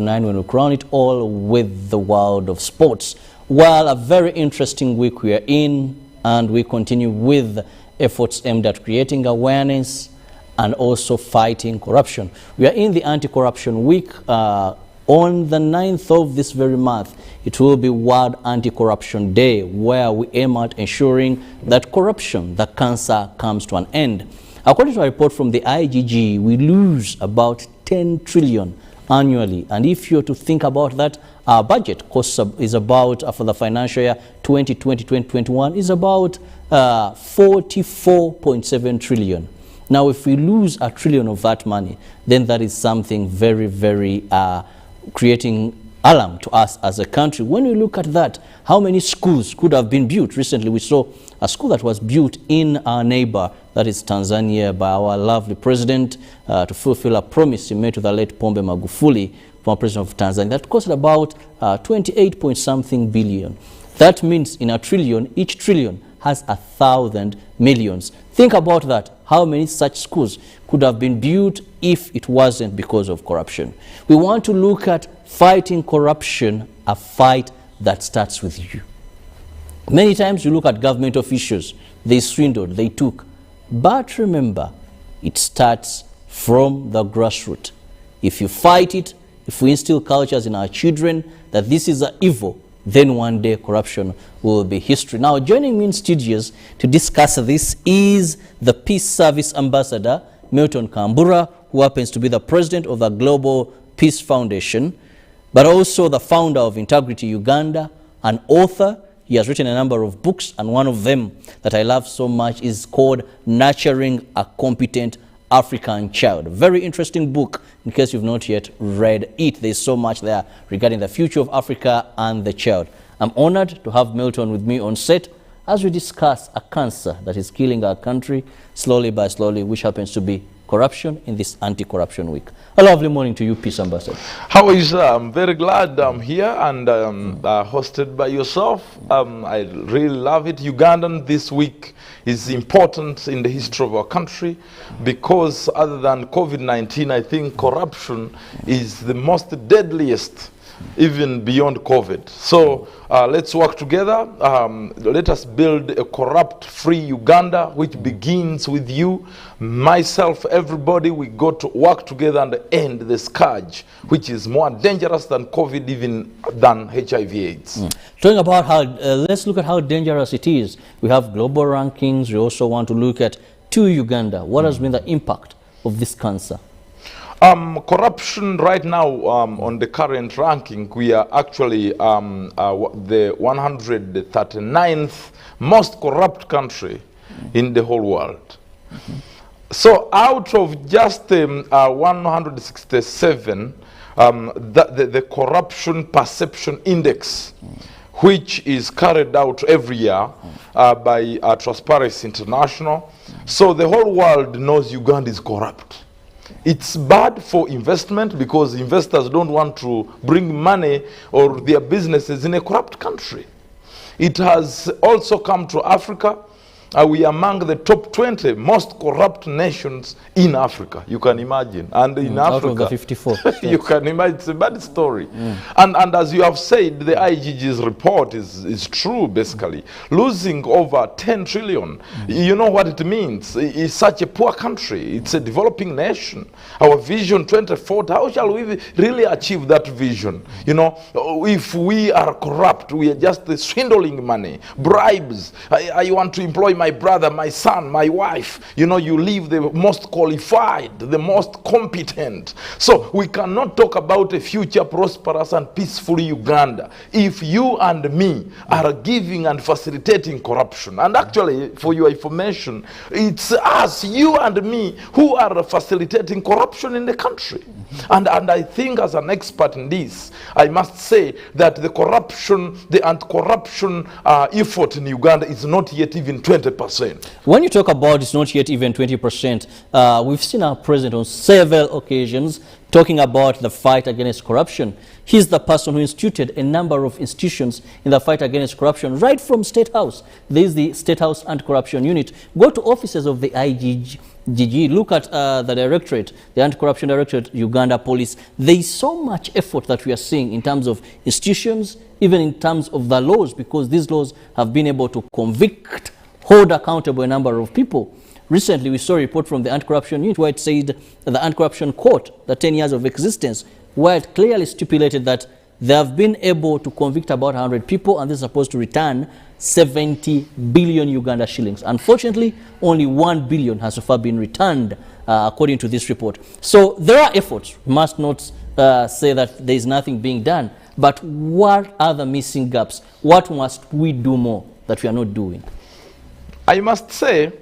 9 when we crown it all with the world of sports. Well, a very interesting week we are in, and we continue with efforts aimed at creating awareness and also fighting corruption. We are in the anti-corruption week. On the 9th of this very month, it will be World Anti-Corruption Day, where we aim at ensuring that corruption, the cancer, comes to an end. According to a report from the IGG, we lose about 10 trillion annually. And if you're to think about that, our budget cost is about, for the financial year 2020-2021, is about 44.7 trillion. Now, if we lose a trillion of that money, then that is something very, very creating alarm to us as a country. When we look at that, how many schools could have been built? Recently, we saw a school that was built in our neighbor, that is Tanzania, by our lovely president to fulfill a promise he made to the late Pombe Magufuli, former president of Tanzania. That cost about 28-point-something billion. That means in a trillion, each trillion has 1,000 millions. Think about that. How many such schools could have been built if it wasn't because of corruption? We want to look at fighting corruption, a fight that starts with you. Many times you look at government officials, they swindled, they took. But remember, it starts from the grassroots. If you fight it, if we instill cultures in our children that this is an evil, then one day corruption will be history. Now, joining me in studios to discuss this is the Peace Service Ambassador, Milton Kambura, who happens to be the president of the Global Peace Foundation, but also the founder of Integrity Uganda, an author. He has written a number of books, and one of them that I love so much is called Nurturing a Competent African Child. Very interesting book in case you've not yet read it. There's so much there regarding the future of Africa and the child. I'm honored to have Milton with me on set as we discuss a cancer that is killing our country slowly by slowly, which happens to be corruption in this anti-corruption week. A lovely morning to you, Peace Ambassador. How are you, sir? I'm very glad I'm here and hosted by yourself. I really love it. Ugandan this week is important in the history of our country because other than COVID-19, I think corruption is the most deadliest, even beyond COVID. So let's work together. Let us build a corrupt-free Uganda, which begins with you, myself, everybody. We got to work together and end the scourge, which is more dangerous than COVID, even than HIV/AIDS. Talking about how, let's look at how dangerous it is. We have global rankings. We also want to look at to Uganda. What has been the impact of this cancer? Corruption right now on the current ranking, we are actually the 139th most corrupt country in the whole world. So out of just 167, the corruption perception index, which is carried out every year by Transparency International, so the whole world knows Uganda is corrupt. It's bad for investment because investors don't want to bring money or their businesses in a corrupt country. It has also come to Africa. We are among the top 20 most corrupt nations in Africa. You can imagine. And in Africa, out of the 54. you can imagine. It's a bad story. And as you have said, the IGG's report is true, basically. Losing over 10 trillion, you know what it means. It's such a poor country. It's a developing nation. Our vision 2040, how shall we really achieve that vision? You know, if we are corrupt, we are just swindling money, bribes. I want to employ my brother, my son, my wife. You know, you leave the most qualified, the most competent. So we cannot talk about a future prosperous and peaceful Uganda if you and me are giving and facilitating corruption. And actually, for your information, it's us, you and me, who are facilitating corruption in the country. And I think as an expert in this, I must say that the corruption, the anti-corruption effort in Uganda is not yet even 20%. When you talk about it's not yet even 20%, we've seen our president on several occasions talking about the fight against corruption. He's the person who instituted a number of institutions in the fight against corruption, right from State House. There is the State House Anti-Corruption Unit. Go to offices of the IGG, look at the directorate, the Anti-Corruption Directorate, Uganda Police. There is so much effort that we are seeing in terms of institutions, even in terms of the laws, because these laws have been able to convict, hold accountable a number of people. Recently, we saw a report from the Anti-Corruption Unit where it said that the Anti-Corruption Court, the 10 years of existence, where it clearly stipulated that they have been able to convict about 100 people and they're supposed to return 70 billion Uganda shillings. Unfortunately, only 1 billion has so far been returned, according to this report. So there are efforts. We must not say that there is nothing being done. But what are the missing gaps? What must we do more that we are not doing? I must say,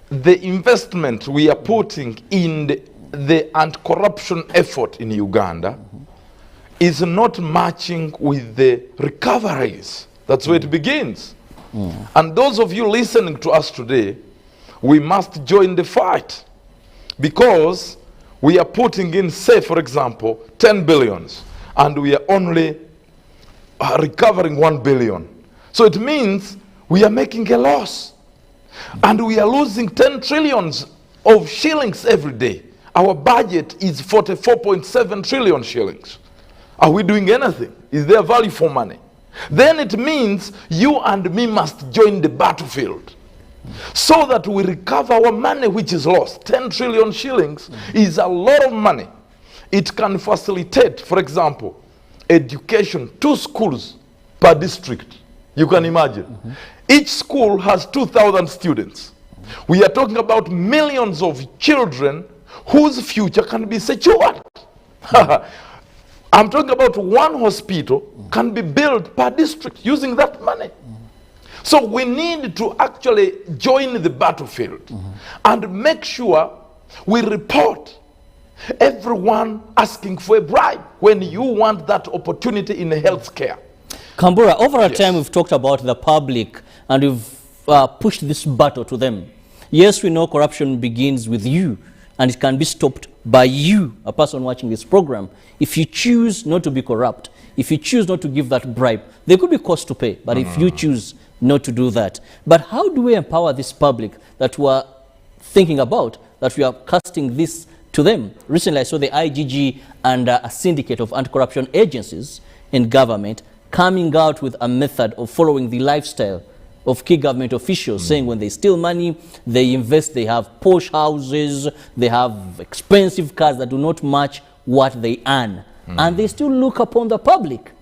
the investment we are putting in the anti-corruption effort in Uganda is not matching with the recoveries. That's where it begins. And those of you listening to us today, we must join the fight, because we are putting in, say, for example, 10 billions, and we are only recovering 1 billion. So it means we are making a loss. And we are losing 10 trillions of shillings every day. Our budget is 44.7 trillion shillings. Are we doing anything? Is there value for money? Then it means you and me must join the battlefield so that we recover our money which is lost. 10 trillion shillings is a lot of money. It can facilitate, for example, education, 2 schools per district. You can imagine. Each school has 2,000 students. We are talking about millions of children whose future can be secured. I'm talking about 1 hospital can be built per district using that money. So we need to actually join the battlefield and make sure we report everyone asking for a bribe when you want that opportunity in healthcare. Kambura, over a time we've talked about the public and we've pushed this battle to them. Yes, we know corruption begins with you and it can be stopped by you, a person watching this program. If you choose not to be corrupt, if you choose not to give that bribe, there could be costs to pay, but if you choose not to do that. But how do we empower this public that we are thinking about, that we are casting this to them? Recently I saw the IGG and a syndicate of anti-corruption agencies in government coming out with a method of following the lifestyle of key government officials, saying when they steal money, they invest, they have posh houses, they have expensive cars that do not match what they earn. And they still look upon the public.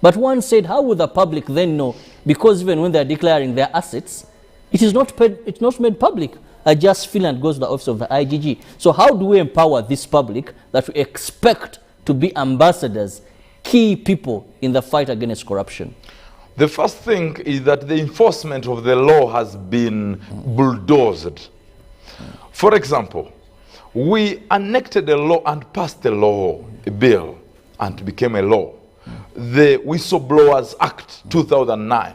But one said, how would the public then know? Because even when they're declaring their assets, it is not paid, it's not made public. I just feel and goes to the office of the IGG. So how do we empower this public that we expect to be ambassadors, key people in the fight against corruption? The first thing is that the enforcement of the law has been bulldozed. For example, we enacted a law and passed a law, a bill, and it became a law. The Whistleblowers Act 2009.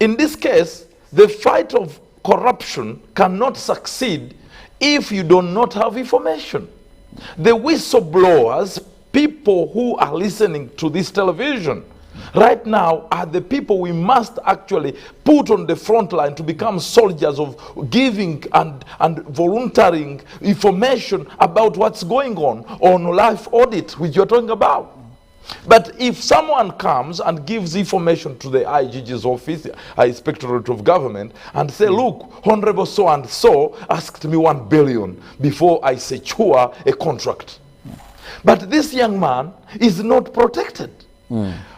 In this case, the fight of corruption cannot succeed if you do not have information. The whistleblowers, people who are listening to this television right now, are the people we must actually put on the front line to become soldiers of giving and volunteering information about what's going on life audit, which you're talking about. But if someone comes and gives information to the IGG's office, Inspectorate of Government, and say, look, Honorable so-and-so asked me 1 billion before I secure a contract. But this young man is not protected.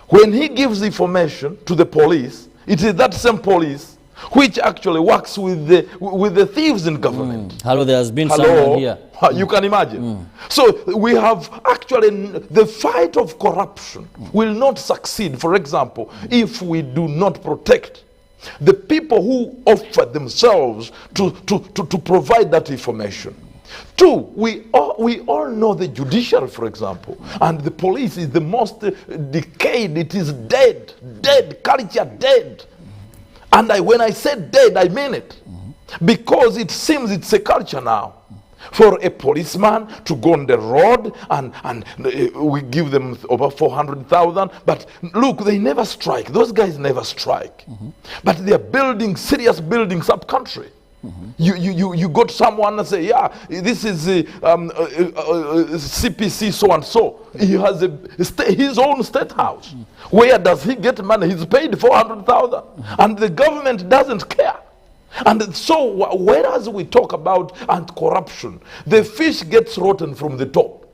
When he gives information to the police, it is that same police which actually works with the thieves in government. Hello, there has been someone here. You can imagine. So we have actually, the fight of corruption will not succeed, for example, if we do not protect the people who offer themselves to provide that information. 2, we all know the judiciary, for example, and the police is the most decayed. It is dead, culture dead. And when I say dead, I mean it. Because it seems it's a culture now. For a policeman to go on the road and we give them over 400,000. But look, they never strike. Those guys never strike. But they are building serious buildings up country. You go to someone and say, yeah, this is CPC so and so. He has his own state house. Where does he get money? He's paid 400,000, and the government doesn't care. And so, whereas we talk about anti-corruption, the fish gets rotten from the top.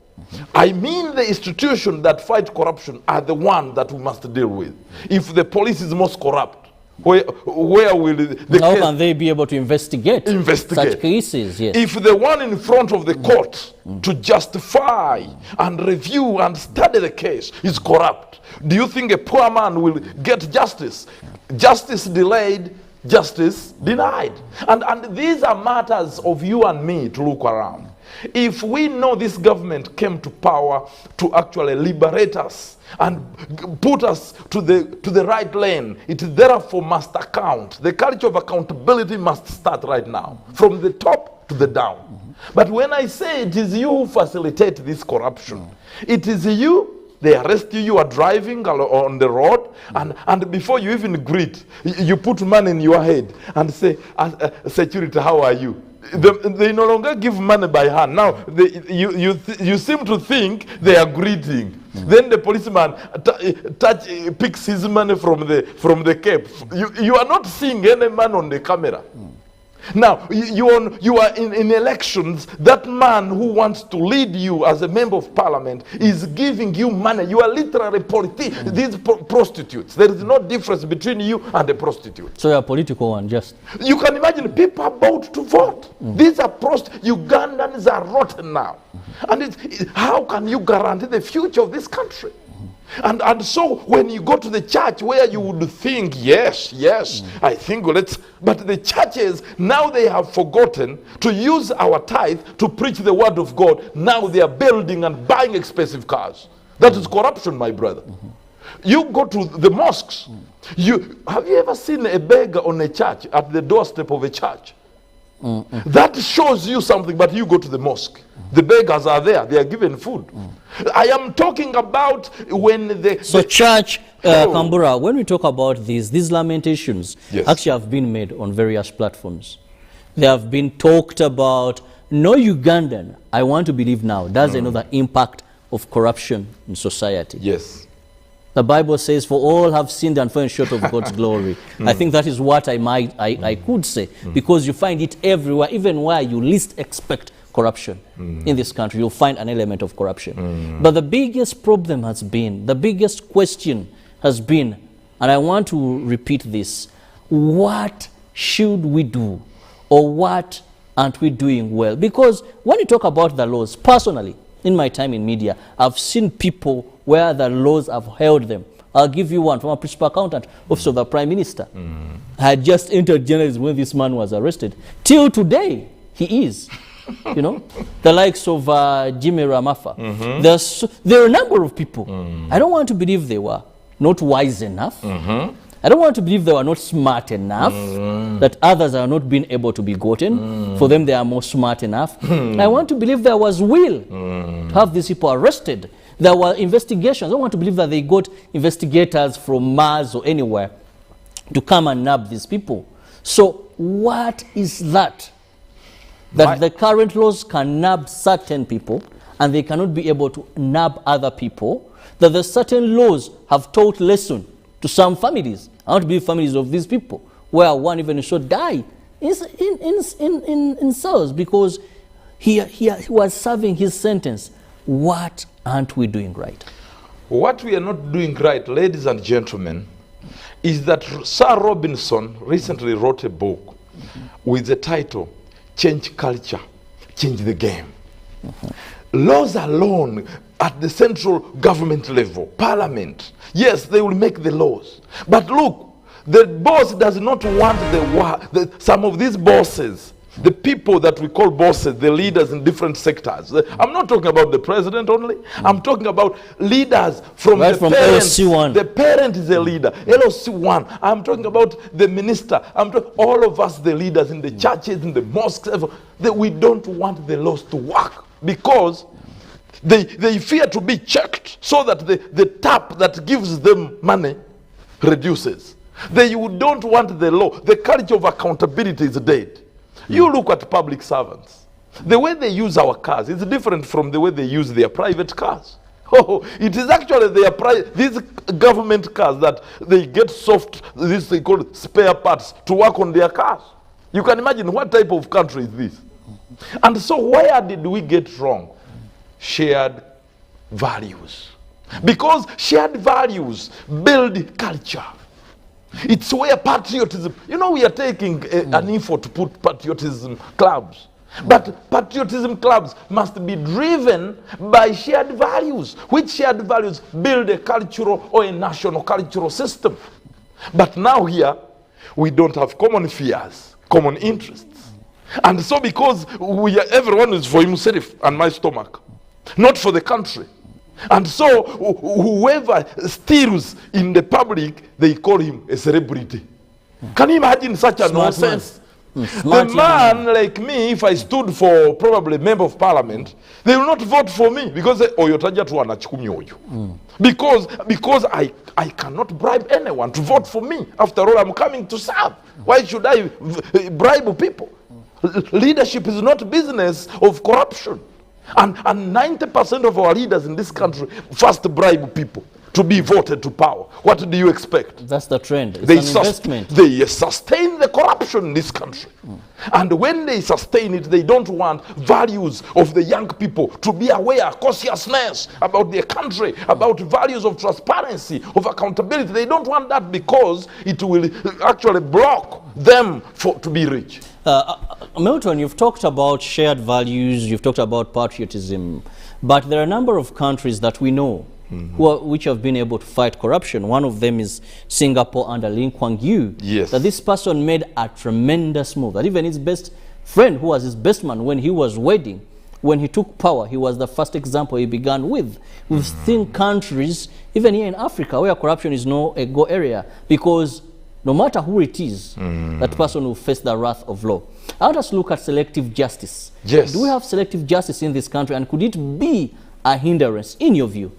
I mean, the institutions that fight corruption are the ones that we must deal with. If the police is most corrupt, where will the how can they be able to investigate such cases? Yes. If the one in front of the court to justify and review and study the case is corrupt, do you think a poor man will get justice? Justice delayed, justice denied. And these are matters of you and me to look around. If we know this government came to power to actually liberate us and put us to the right lane, it therefore must account. The culture of accountability must start right now, from the top to the down. But when I say it is you who facilitate this corruption, it is you. They arrest you, you are driving on the road, and before you even greet, you put money in your head and say, security, how are you? They no longer give money by hand. Now, you seem to think they are greeting. Then the policeman picks his money from the cape. You are not seeing any man on the camera. Now, you are in elections. That man who wants to lead you as a member of parliament is giving you money. You are literally these prostitutes. There is no difference between you and a prostitute. So you are a political one, just. You can imagine people are about to vote. These are Ugandans are rotten now. And how can you guarantee the future of this country? And so when you go to the church where you would think, yes, I think but the churches, now they have forgotten to use our tithe to preach the word of God. Now they are building and buying expensive cars. That is corruption, my brother. You go to the mosques. Have you ever seen a beggar on a church, at the doorstep of a church? That shows you something, but you go to the mosque. The beggars are there. They are given food. I am talking about when church, Kambura, when we talk about these lamentations actually have been made on various platforms. They have been talked about. No Ugandan, I want to believe now, does another impact of corruption in society. Yes. The Bible says, for all have sinned and fallen short of God's glory. I think that is what I could say, because you find it everywhere, even where you least expect corruption in this country, you'll find an element of corruption. But the biggest problem has been, the biggest question has been, and I want to repeat this, what should we do, or what aren't we doing well? Because when you talk about the laws, personally, in my time in media, I've seen people where the laws have held them. I'll give you one from a principal accountant, office of the Prime Minister. Had just entered journalism when this man was arrested. Till today, he is. You know, the likes of Jimmy Ramafa. There are a number of people. I don't want to believe they were not wise enough. I don't want to believe they were not smart enough, that others are not being able to be gotten. For them, they are more smart enough. I want to believe there was will to have these people arrested. There were investigations. I don't want to believe that they got investigators from Mars or anywhere to come and nab these people. So what is that? That the current laws can nab certain people and they cannot be able to nab other people. That the certain laws have taught lesson to some families. I want to believe families of these people, where one even should die in cells because he was serving his sentence. What aren't we doing right? What we are not doing right, ladies and gentlemen, is that Sir Robinson recently wrote a book with the title, Change Culture, Change the Game. Laws alone at the central government level, parliament, yes, they will make the laws. But look, the boss does not want some of these bosses The people that we call bosses, the leaders in different sectors. I'm not talking about the president only. I'm talking about leaders from Right the from parents. LOC1. The parent is a leader. LOC1. I'm talking about the minister. All of us, the leaders in the churches, in the mosques. We don't want the laws to work because they fear to be checked so that the tap that gives them money reduces. They don't want the law. The culture of accountability is dead. You look at public servants. The way they use our cars is different from the way they use their private cars. Oh, it is actually these government cars that they get this they call spare parts to work on their cars. You can imagine what type of country is this. And so where did we get wrong? Shared values. Because shared values build culture. It's where patriotism, we are taking an effort to put patriotism clubs. But patriotism clubs must be driven by shared values. Which shared values build a cultural or a national cultural system. But now here, we don't have common fears, common interests. And so because everyone is for himself and my stomach, not for the country. And so whoever steals in the public, they call him a celebrity. Can you imagine such a nonsense? The man like me, if I stood for probably member of parliament, they will not vote for me because because I cannot bribe anyone to vote for me. After all, I'm coming to serve. Why should I bribe people? Leadership is not business of corruption. And 90% of our leaders in this country first bribe people to be voted to power. What do you expect? That's the trend. It's an investment. They sustain the corruption in this country. And when they sustain it, they don't want values of the young people to be aware, consciousness about their country, about values of transparency, of accountability. They don't want that because it will actually block them to be rich. Milton, you've talked about shared values, you've talked about patriotism, but there are a number of countries that we know which have been able to fight corruption. One of them is Singapore under Lee Kuan Yew. Yes. That this person made a tremendous move. That even his best friend, who was his best man when he was wedding, when he took power, he was the first example he began with. We've seen countries, even here in Africa, where corruption is no a go area, because no matter who it is, that person will face the wrath of law. I want us to look at selective justice. Yes. Do we have selective justice in this country, and could it be a hindrance, in your view?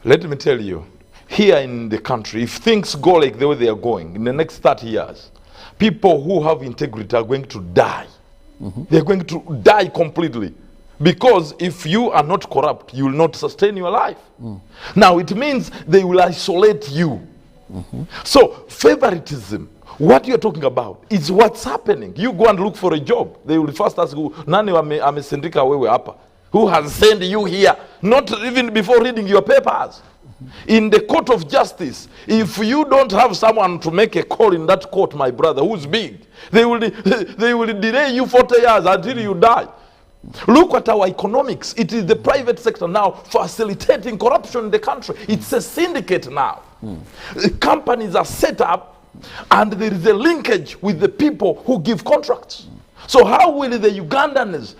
Let me tell you, here in the country, if things go like the way they are going, in the next 30 years, people who have integrity are going to die. They're going to die completely. Because if you are not corrupt, you will not sustain your life. Now, it means they will isolate you. So, favoritism, what you're talking about, is what's happening. You go and look for a job. They will first ask you, Nani amesindika wewe hapa? Who has sent you here? Not even before reading your papers. In the court of justice, if you don't have someone to make a call in that court, my brother, who's big, they will delay you 40 years until you die. Look at our economics. It is the private sector now facilitating corruption in the country. It's a syndicate now. Companies are set up and there is a linkage with the people who give contracts. So how will the Ugandans,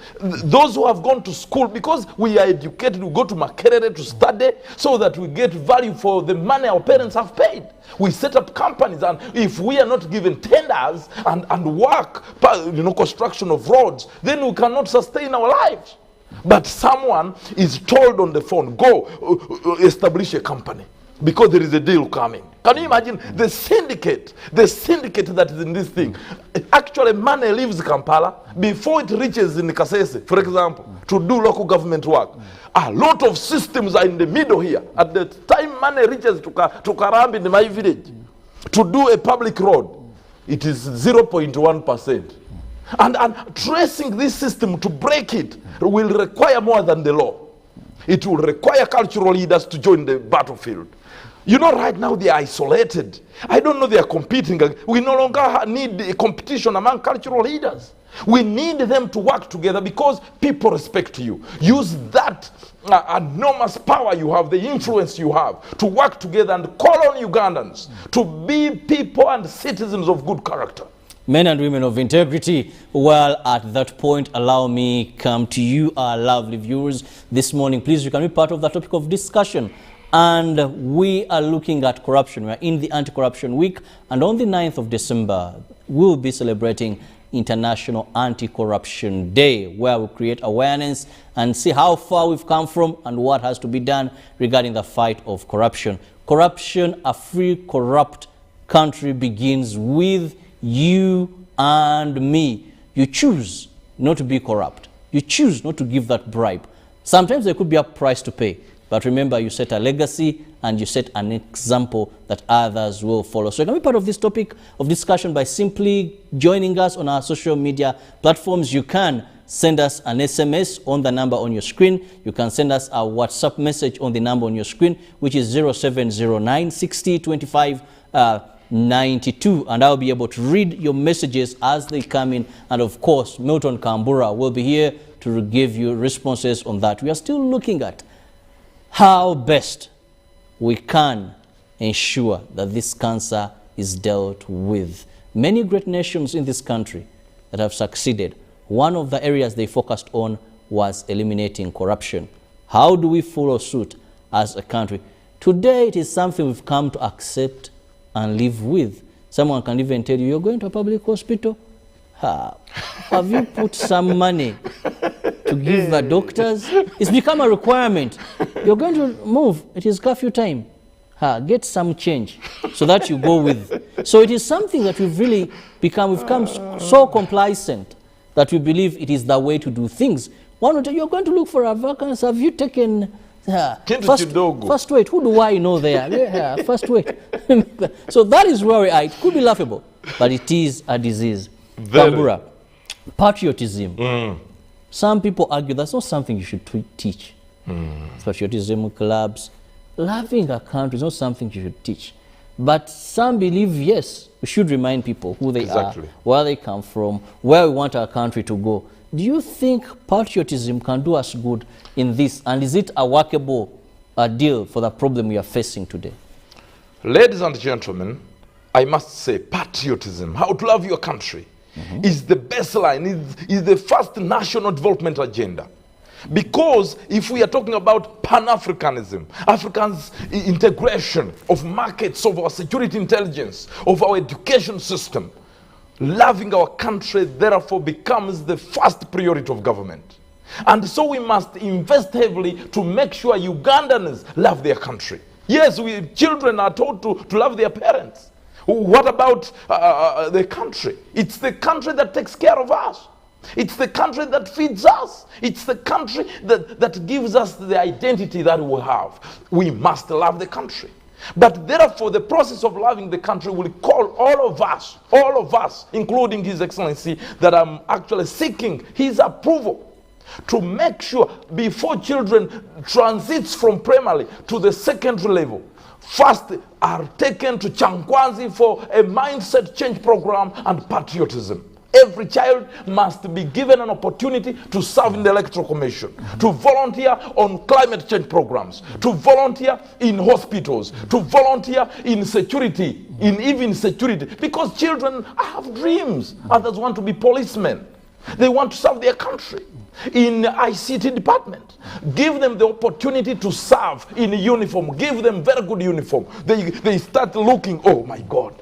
those who have gone to school, because we are educated, we go to Makerere to study so that we get value for the money our parents have paid. We set up companies, and if we are not given tenders and work, construction of roads, then we cannot sustain our lives. But someone is told on the phone, go establish a company because there is a deal coming. Can you imagine the syndicate that is in this thing? Actually, money leaves Kampala before it reaches in Kasese, for example, to do local government work. A lot of systems are in the middle here. At the time money reaches to Karambi in my village, to do a public road, it is 0.1%. And tracing this system to break it will require more than the law. It will require cultural leaders to join the battlefield. Right now they are isolated. I don't know they are competing. We no longer need a competition among cultural leaders. We need them to work together because people respect you. Use that enormous power you have, the influence you have, to work together and call on Ugandans to be people and citizens of good character. men and women of integrity. Well, at that point, allow me come to you, our lovely viewers, this morning. Please, you can be part of the topic of discussion. And we are looking at corruption. We are in the Anti-Corruption Week, and on the 9th of December, we'll be celebrating International Anti-Corruption Day, where we create awareness and see how far we've come from and what has to be done regarding the fight of corruption. Corruption, a free, corrupt country begins with you and me. You choose not to be corrupt. You choose not to give that bribe. Sometimes there could be a price to pay. But remember, you set a legacy and you set an example that others will follow. So you can be part of this topic of discussion by simply joining us on our social media platforms. You can send us an SMS on the number on your screen. You can send us a WhatsApp message on the number on your screen, which is 0709 60 25 92. And I'll be able to read your messages as they come in. And of course, Milton Kambura will be here to give you responses on that. We are still looking at how best we can ensure that this cancer is dealt with. Many great nations in this country that have succeeded, one of the areas they focused on was eliminating corruption. How do we follow suit as a country? Today, it is something we've come to accept and live with. Someone can even tell you, you're going to a public hospital? Have you put some money to give the doctors? It's become a requirement. You're going to move. It is curfew time. Get some change so that you go with. So it is something that we've really become so complacent that we believe it is the way to do things. One will tell you, you're going to look for a vacancy. Have you taken first wait? Who do I know there? Yeah, first wait. So that is where we are. It could be laughable, but it is a disease. Kambura, patriotism. Some people argue that's not something you should teach. Patriotism clubs, loving a country is not something you should teach. But some believe, yes, we should remind people who they are, where they come from, where we want our country to go. Do you think patriotism can do us good in this? And is it a workable deal for the problem we are facing today? Ladies and gentlemen, I must say patriotism, how to love your country, is the baseline, is the first national development agenda. Because if we are talking about Pan-Africanism, Africans' integration of markets, of our security intelligence, of our education system, loving our country therefore becomes the first priority of government. And so we must invest heavily to make sure Ugandans love their country. Yes, children are taught to love their parents. What about the country? It's the country that takes care of us. It's the country that feeds us. It's the country that gives us the identity that we have. We must love the country. But therefore, the process of loving the country will call all of us, including His Excellency, that I'm actually seeking his approval to make sure before children transits from primary to the secondary level, first are taken to Chankwanzi for a mindset change program and patriotism. Every child must be given an opportunity to serve in the electoral commission, to volunteer on climate change programs, to volunteer in hospitals, to volunteer in security, even security, because children have dreams. Others want to be policemen. They want to serve their country. In ICT department, give them the opportunity to serve in uniform. Give them very good uniform. They start looking, oh my God.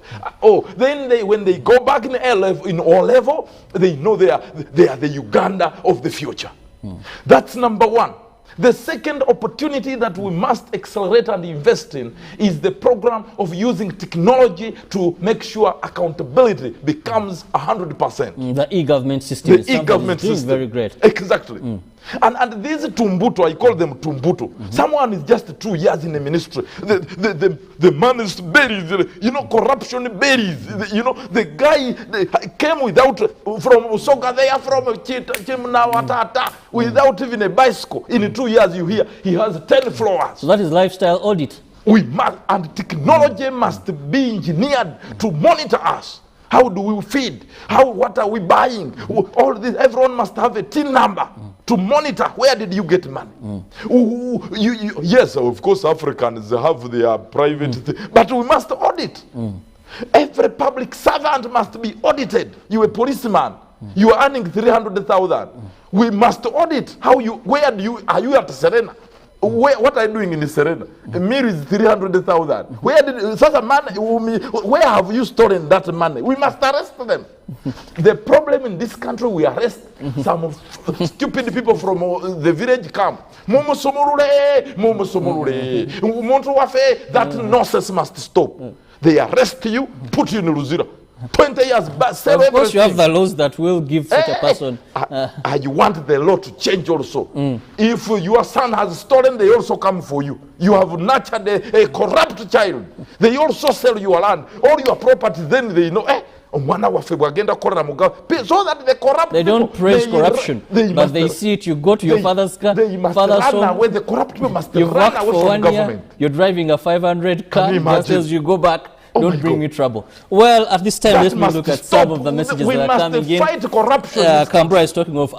Then when they go back in O level, they know they are the Uganda of the future. That's number one. The second opportunity that we must accelerate and invest in is the program of using technology to make sure accountability becomes 100%. The e-government system is e-government system. Very great. Exactly. And these Tumbutu, I call them Tumbutu. Someone is just 2 years in the ministry. The man is buried, corruption buries. The guy came from Usoga there, from Chimnawatata, without even a bicycle. In 2 years, you hear he has 10 floors. So that is lifestyle audit. We must, and technology must be engineered to monitor us. How do we feed? What are we buying? All this, everyone must have a TIN number to monitor. Where did you get money? Yes, of course, Africans have their private thing, but we must audit. Every public servant must be audited. You're a policeman. You are earning 300,000. We must audit how you. Are you at Serena? What are you doing in Serena? A meal is 300,000. Where have you stolen that money? We must arrest them. The problem in this country, we arrest some stupid people from the village camp. That nonsense must stop. They arrest you, put you in Luzira. 20 years back, of course everything. You have the laws that will give such a person. You want the law to change also. If your son has stolen, they also come for you. You have nurtured a corrupt child. They also sell your land, all your property. Then they know, so that the corrupt they don't people, praise corruption, but they see it. You go to your father's car, they must father's run home. Away. The corrupt people must You've run worked away for from 1 government. year. You're driving a 500 car. Just as you go back. Don't bring me trouble. Well, at this time, let me look at some of the messages that are coming in. We must fight corruption. Kambura is talking of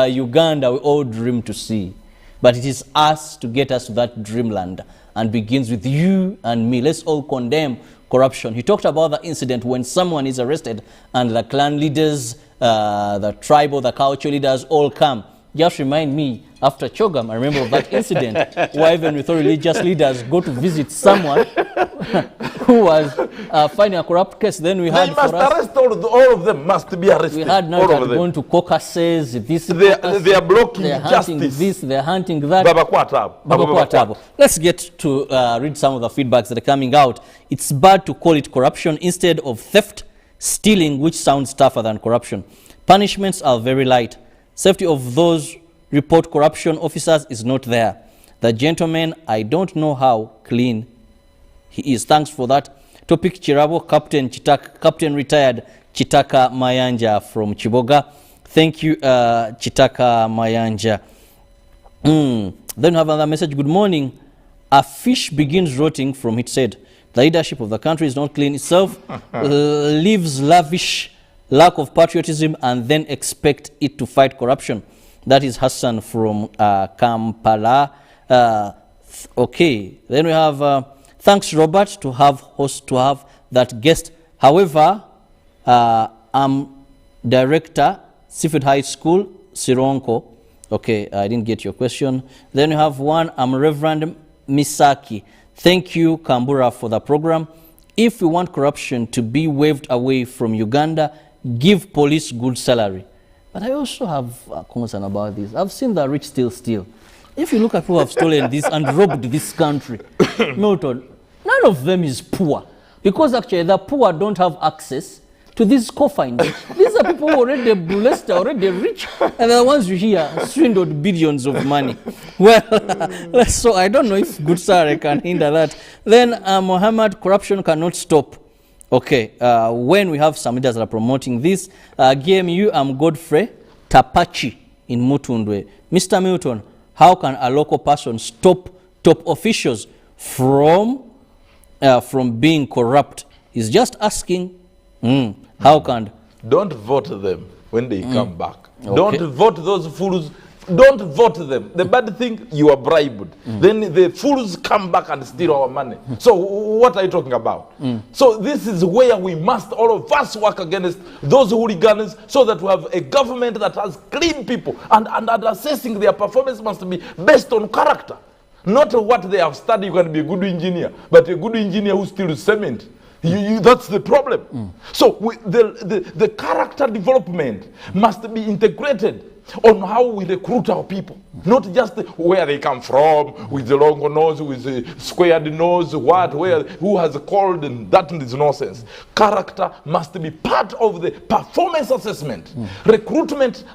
Uganda we all dream to see. But it is us to get us to that dreamland, and begins with you and me. Let's all condemn corruption. He talked about the incident when someone is arrested and the clan leaders, the tribal, the culture leaders all come. Just remind me, after Chogam, I remember of that incident where even with religious leaders go to visit someone who was finding a corrupt case. Then we had arrest all of them. Must be arrested. We had now going to caucuses. They are blocking justice. They're hunting that. Baba. Let's get to read some of the feedbacks that are coming out. It's bad to call it corruption instead of theft, stealing, which sounds tougher than corruption. Punishments are very light. Safety of those report corruption officers is not there. The gentleman, I don't know how clean he is. Thanks for that topic, Chirabo. Captain retired Chitaka Mayanja from Chiboga. Thank you, Chitaka Mayanja. Then we have another message. Good morning. A fish begins rotting from its head. The leadership of the country is not clean itself. Lives lavish, lack of patriotism, and then expect it to fight corruption. That is Hassan from Kampala. Okay, then we have thanks Robert to have that guest. However, I'm director Seafood High School Sironko. Okay, I didn't get your question. Then you have one. I'm Reverend Misaki. Thank you, Kambura, for the program. If we want corruption to be waved away from Uganda, give police good salary. But I also have a concern about this. I've seen the rich still steal. If you look at people who have stolen this and robbed this country, Milton, none of them is poor. Because actually the poor don't have access to these coffins. These are people who already blessed, already rich, and the ones you hear swindled billions of money. Well, so I don't know if good salary can hinder that. Then Mohammed, corruption cannot stop. Okay, when we have some leaders that are promoting this, GMU, I'm Godfrey Tapachi in Mutundwe. Mr. Milton, how can a local person stop top officials from being corrupt? He's just asking, how can... Don't vote them when they come back. Okay. Don't vote those fools. Don't vote them. The bad thing, you are bribed. Then the fools come back and steal our money. So what are you talking about? So this is where we must, all of us, work against those hooligans so that we have a government that has clean people. And assessing their performance must be based on character. Not what they have studied. You can be a good engineer, but a good engineer who steals cement. That's the problem. So the character development must be integrated on how we recruit our people, not just where they come from, with the long nose, with the squared nose, who has called, and that is nonsense. Character must be part of the performance assessment, recruitment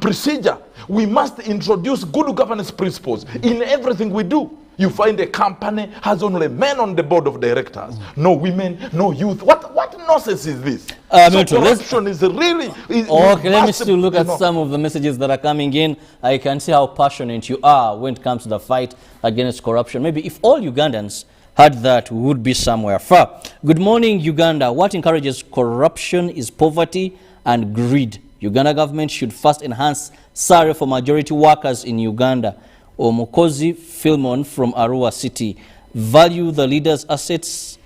procedure. We must introduce good governance principles in everything we do. You find a company has only men on the board of directors, no women, no youth. What nonsense is this? So corruption is really... Okay, let me still look at some of the messages that are coming in. I can see how passionate you are when it comes to the fight against corruption. Maybe if all Ugandans had that, we would be somewhere far. Good morning, Uganda. What encourages corruption is poverty and greed. Uganda government should first enhance salary for majority workers in Uganda. Omukozi Philmon from Arua City. Value the leaders' assets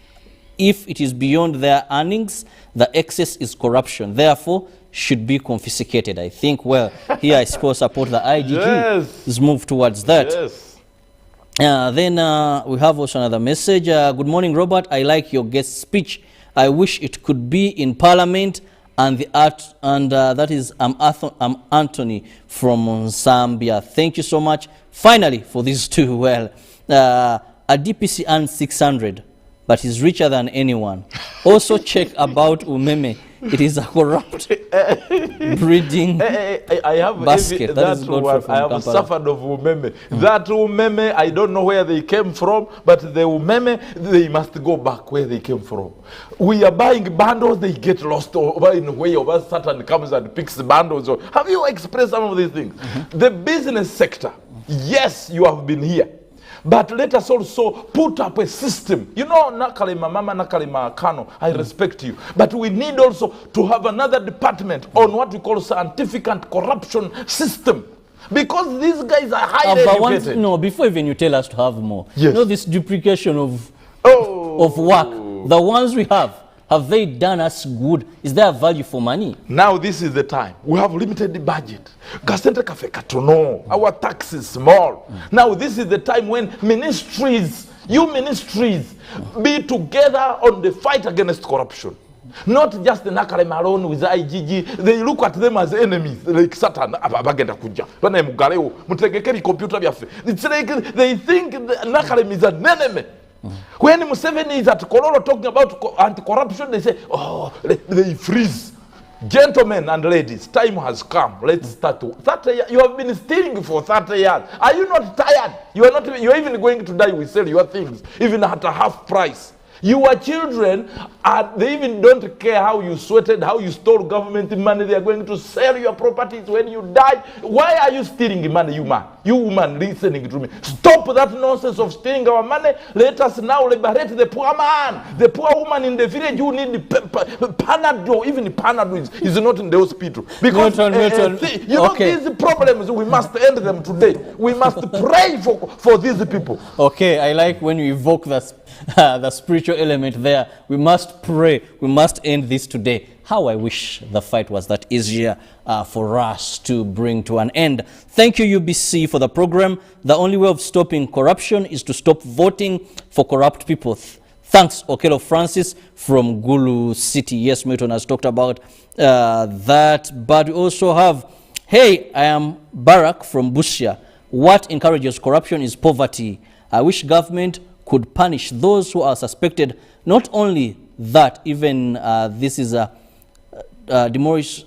If it is beyond their earnings, the excess is corruption. Therefore, should be confiscated. I think, well, here I suppose support the IGG. Yes. Is move towards that. Yes. Then we have also another message. Good morning, Robert. I like your guest speech. I wish it could be in Parliament and the art, and that is I'm Anthony from Zambia. Thank you so much. Finally, for these two, well, a DPC earns 600, but he's richer than anyone. Also check about Umeme. It is a corrupt breeding I have basket. That is one. Godfrey from I have Kampala. suffered of Umeme. That Umeme, I don't know where they came from, but the Umeme, they must go back where they came from. We are buying bundles, they get lost over in the way of us. Satan comes and picks the bundles. Have you expressed some of these things? The business sector, yes, you have been here. But let us also put up a system. You know, Nakalima Mama, Nakalima Kano, I respect you. But we need also to have another department on what we call scientific and corruption system. Because these guys are highly educated. No, before even you tell us to have more. Yes. You know, this duplication of work. The ones we have they done us good? Is there a value for money? Now this is the time. We have limited budget. Kasente kafe katono. Our tax is small. Now this is the time when ministries, you ministries, be together on the fight against corruption. Not just the Nakalema alone with IGG. They look at them as enemies, like Satan. It's like they think Nakalema is an enemy. When Museveni is at Kololo talking about anti-corruption, they say, oh, they freeze. Gentlemen and ladies, time has come. Let's start. 30 years. You have been stealing for 30 years. Are you not tired? You are not. You are even going to die. We sell your things, even at a half price. Your children, they even don't care how you sweated, how you stole government money. They are going to sell your properties when you die. Why are you stealing money, you man? You woman listening to me. Stop that nonsense of stealing our money. Let us now liberate the poor man. The poor woman in the village who need Panadol. Even Panadol is not in the hospital. Because you know, these problems, we must end them today. We must pray for these people. Okay, I like when you evoke the spiritual element there. We must pray. We must end this today. How I wish the fight was that easier for us to bring to an end. Thank you, UBC, for the program. The only way of stopping corruption is to stop voting for corrupt people. Thanks, Okelo Francis from Gulu City. Yes, Milton has talked about that. But we also have, hey, I am Barack from Busia. What encourages corruption is poverty. I wish government could punish those who are suspected. Not only that, even this is a demolish,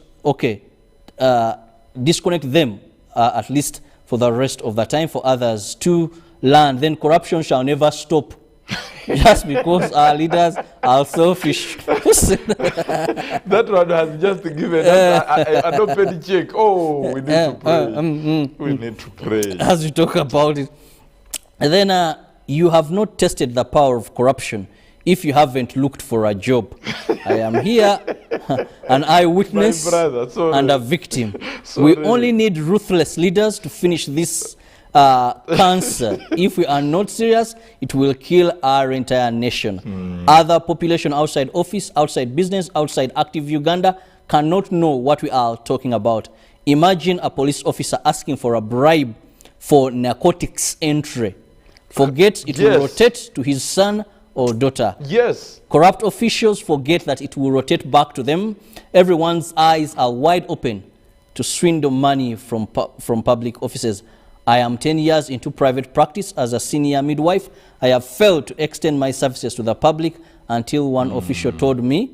disconnect them at least for the rest of the time for others to learn. Then corruption shall never stop just because our leaders are selfish. That one has just given us an open check. Oh, we need to pray. We need to pray. As we talk about it. And then you have not tested the power of corruption if you haven't looked for a job. I am here, an eyewitness and a victim. We only need ruthless leaders to finish this cancer. If we are not serious, it will kill our entire nation. Other population outside office, outside business, outside active Uganda cannot know what we are talking about. Imagine a police officer asking for a bribe for narcotics entry. Forget it will rotate to his son or daughter. Yes. Corrupt officials forget that it will rotate back to them. Everyone's eyes are wide open to swindle money from public offices. I am 10 years into private practice as a senior midwife. I have failed to extend my services to the public until one official told me,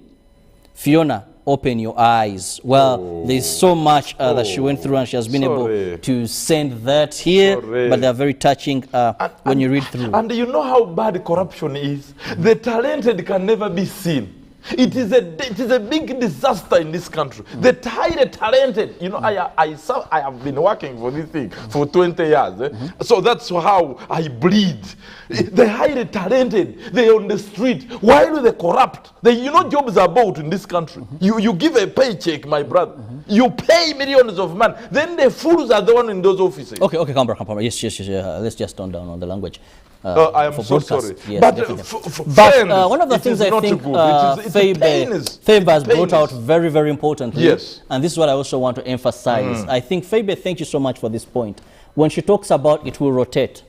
Fiona, open your eyes. Well, there's so much that she went through, and she has been able to send that here, but they're very touching when you read through. And you know how bad corruption is? The talented can never be seen. It is a big disaster in this country. The highly talented, you know, I have been working for this thing for 20 years. So that's how I bleed. The highly talented, they're on the street. Why do they corrupt? You know, jobs are bought in this country. You give a paycheck, my brother. You pay millions of money. Then the fools are the one in those offices. Okay, Kambra. Yes. Let's just tone down on the language. I am for so broadcast. sorry. Yes, But, definitely. but But one of the things I think Fabe has brought out very, very importantly, Yes. and this is what I also want to emphasize. I think Fabe, thank you so much for this point. When she talks about it will rotate,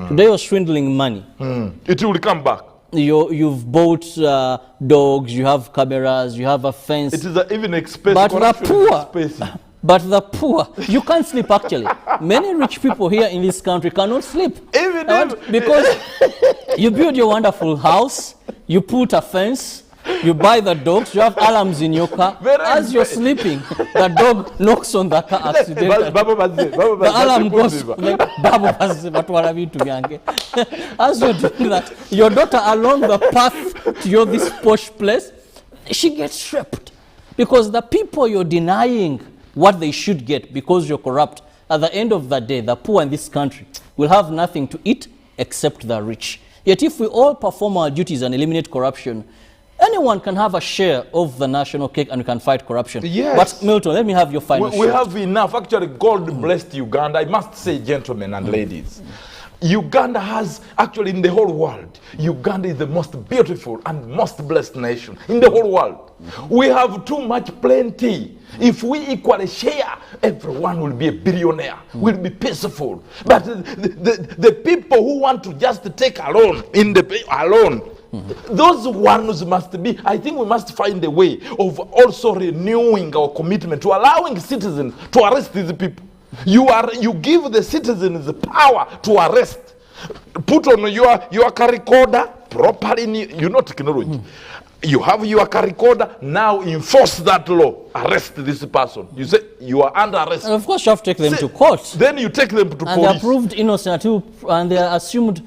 today you're swindling money. It will come back. You've bought dogs, you have cameras, you have a fence. It is even expensive. But the Corruption is poor, expensive. but the poor, you can't sleep actually. Many rich people here in this country cannot sleep. Even Because you build your wonderful house, you put a fence, you buy the dogs, you have alarms in your car. As you're sleeping, the dog knocks on the car accidentally. The alarm goes like, as you're doing that, your daughter along the path to this posh place, she gets stripped. Because the people you're denying what they should get because you're corrupt, at the end of the day, the poor in this country will have nothing to eat except the rich. Yet if we all perform our duties and eliminate corruption, anyone can have a share of the national cake and we can fight corruption. Yes. But Milton, let me have your final We shot. have enough. Actually, God blessed Uganda. I must say, gentlemen and ladies, Uganda has, actually in the whole world, Uganda is the most beautiful and most blessed nation in the whole world. We have too much plenty. If we equally share, everyone will be a billionaire, will be peaceful. But the people who want to just take alone, those ones must be, I think we must find a way of also renewing our commitment to allowing citizens to arrest these people. You give the citizens the power to arrest. Put on your car recorder properly, technology. You have your car recorder, now enforce that law. Arrest this person. You say you are under arrest. And of course, you have to take them to court. Then you take them to and police. And they're proved innocent and they're assumed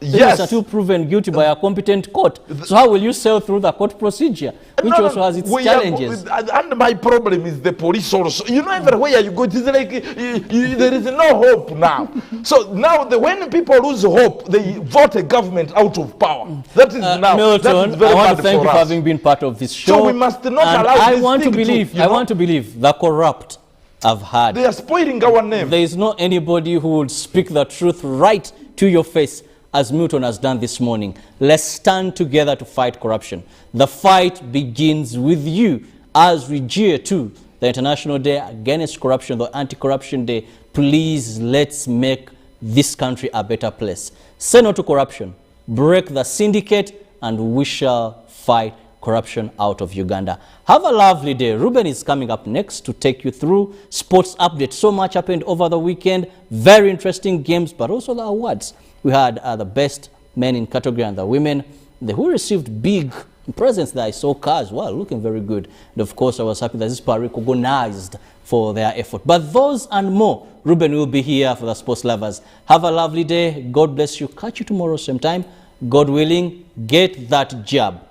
yes. until proven guilty by a competent court. So how will you sail through the court procedure, which also has its challenges? And my problem is the police also. Everywhere you go, it is like there is no hope now. So now, when people lose hope, they vote a government out of power. That is now. Milton, that is very I want bad to thank you for having been part of this show. So we must not allow I this want to thing believe. I want to believe the corrupt have had. They are spoiling our name. There is not anybody who would speak the truth right to your face as Milton has done this morning. Let's stand together to fight corruption. The fight begins with you as we jeer to the International Day Against Corruption, the Anti-Corruption Day. Please, let's make this country a better place. Say no to corruption, break the syndicate, and we shall fight corruption out of Uganda. Have a lovely day. Ruben is coming up next to take you through sports updates. So much happened over the weekend. Very interesting games, but also the awards. We had the best men in category and the women. Who received big presents that I saw cars. Wow, looking very good. And of course, I was happy that this is recognized for their effort. But those and more, Ruben will be here for the sports lovers. Have a lovely day. God bless you. Catch you tomorrow same time. God willing, get that job.